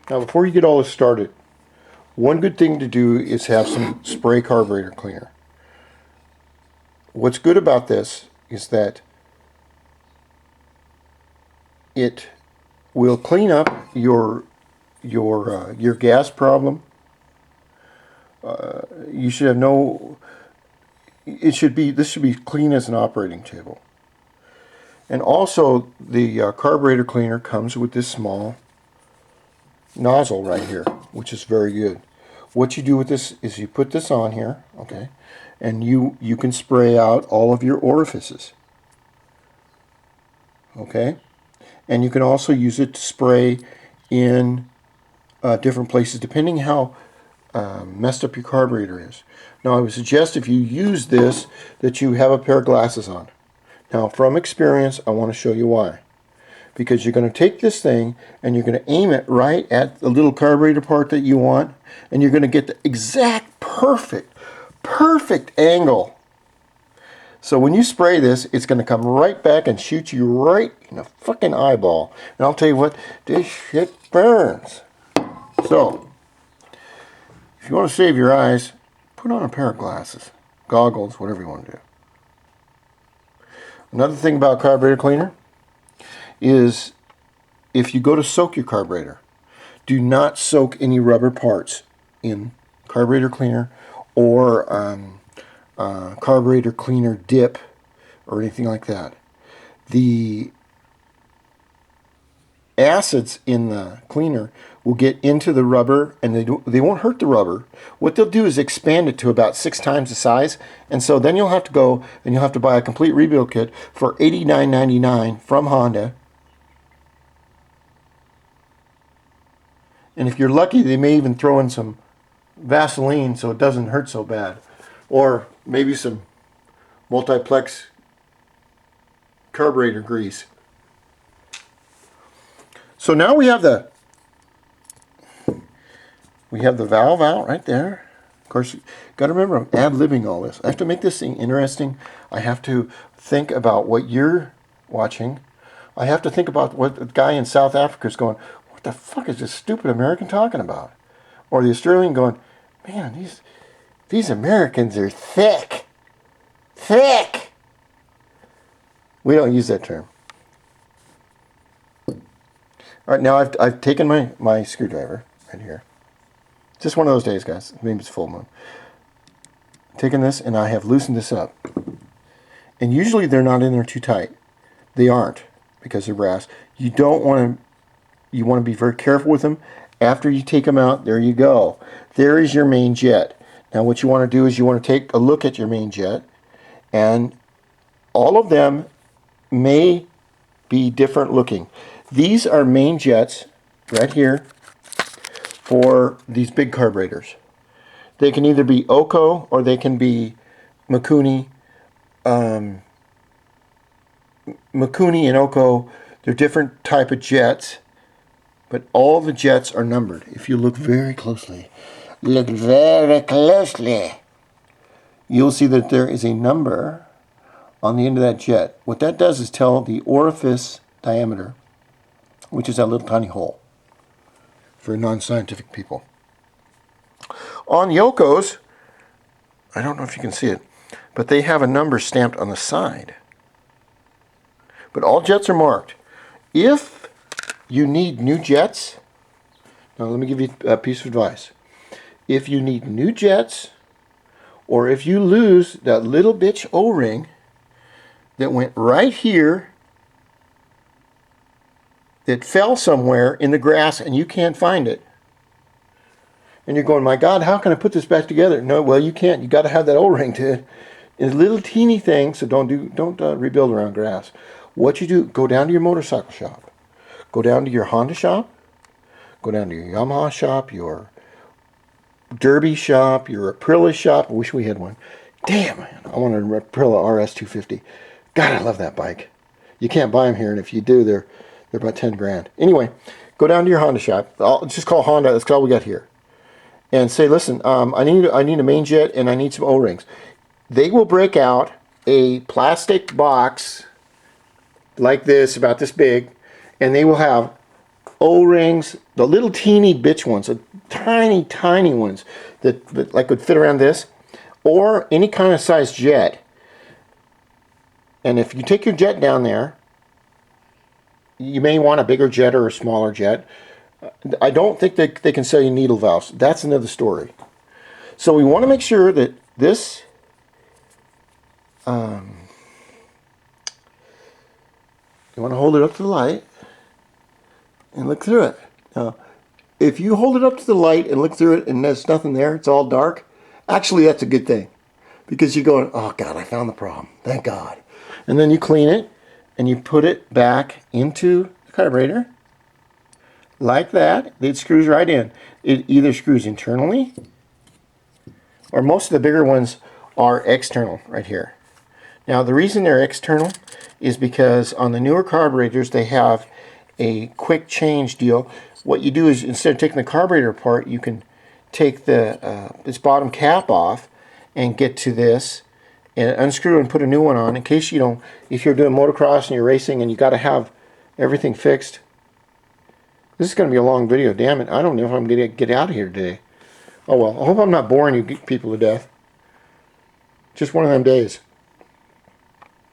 Now before you get all this started, one good thing to do is have some spray carburetor cleaner. What's good about this is that it will clean up your gas problem. You should have no. This should be clean as an operating table. And also, the carburetor cleaner comes with this small nozzle right here, which is very good. What you do with this is you put this on here, okay, and you can spray out all of your orifices, okay, and you can also use it to spray in different places depending how messed up your carburetor is. Now I would suggest if you use this that you have a pair of glasses on. Now from experience I want to show you why. Because you're going to take this thing and you're going to aim it right at the little carburetor part that you want, and you're going to get the exact perfect angle. So when you spray this, it's going to come right back and shoot you right in the fucking eyeball. And I'll tell you what, this shit burns. So if you want to save your eyes, put on a pair of glasses, goggles, whatever you want to do. Another thing about carburetor cleaner is if you go to soak your carburetor, do not soak any rubber parts in carburetor cleaner or carburetor cleaner dip or anything like that. The acids in the cleaner will get into the rubber and they won't hurt the rubber. What they'll do is expand it to about 6 times the size, and so then you'll have to go and you'll have to buy a complete rebuild kit for $89.99 from Honda. And if you're lucky, they may even throw in some Vaseline so it doesn't hurt so bad. Or maybe some multiplex carburetor grease. So now we have the valve out right there. Of course, you got to remember I'm ad-libbing all this. I have to make this thing interesting. I have to think about what you're watching. I have to think about what the guy in South Africa is going, what the fuck is this stupid American talking about? Or the Australian going, man, these Americans are thick. Thick! We don't use that term. Alright, now I've taken my screwdriver right here. Just one of those days, guys. Maybe it's full moon. Taken this and I have loosened this up. And usually they're not in there too tight. They aren't because they're brass. You want to be very careful with them. After you take them out, there you go. There is your main jet. Now what you want to do is you want to take a look at your main jet, and all of them may be different looking. These are main jets right here for these big carburetors. They can either be Oko or they can be Mikuni. Mikuni and Oko, they're different type of jets, but all the jets are numbered. If you look very closely, you'll see that there is a number on the end of that jet. What that does is tell the orifice diameter, which is that little tiny hole for non-scientific people. On the Okos, I don't know if you can see it, but they have a number stamped on the side. But all jets are marked. If you need new jets, now let me give you a piece of advice. If you need new jets, or if you lose that little bitch O-ring that went right here, that fell somewhere in the grass and you can't find it, and you're going, my God, how can I put this back together? No, well, you can't. You got to have that O-ring to it. It's a little teeny thing, so don't rebuild around grass. What you do, go down to your motorcycle shop, go down to your Honda shop, go down to your Yamaha shop, your Derby shop, your Aprilia shop. I wish we had one. Damn, man, I want an Aprilia RS250. God, I love that bike. You can't buy them here, and if you do, they're about 10 grand. Anyway, go down to your Honda shop. I'll just call Honda. That's all we got here. And say, listen, I need a main jet and I need some O-rings. They will break out a plastic box like this, about this big, and they will have O-rings, the little teeny bitch ones, the tiny ones that like would fit around this, or any kind of size jet. And if you take your jet down there, you may want a bigger jet or a smaller jet. I don't think they can sell you needle valves. That's another story. So we want to make sure that this you want to hold it up to the light and look through it. Now, if you hold it up to the light and look through it and there's nothing there, it's all dark, actually that's a good thing. Because you're going, oh God, I found the problem. Thank God. And then you clean it and you put it back into the carburetor like that. It screws right in. It either screws internally, or most of the bigger ones are external right here. Now the reason they're external is because on the newer carburetors they have a quick change deal. What you do is, instead of taking the carburetor apart, you can take the this bottom cap off and get to this and unscrew and put a new one on in case you don't, if you're doing motocross and you're racing and you got to have everything fixed. This is going to be a long video, damn it. I don't know if I'm going to get out of here today. Oh well, I hope I'm not boring you people to death. Just one of them days.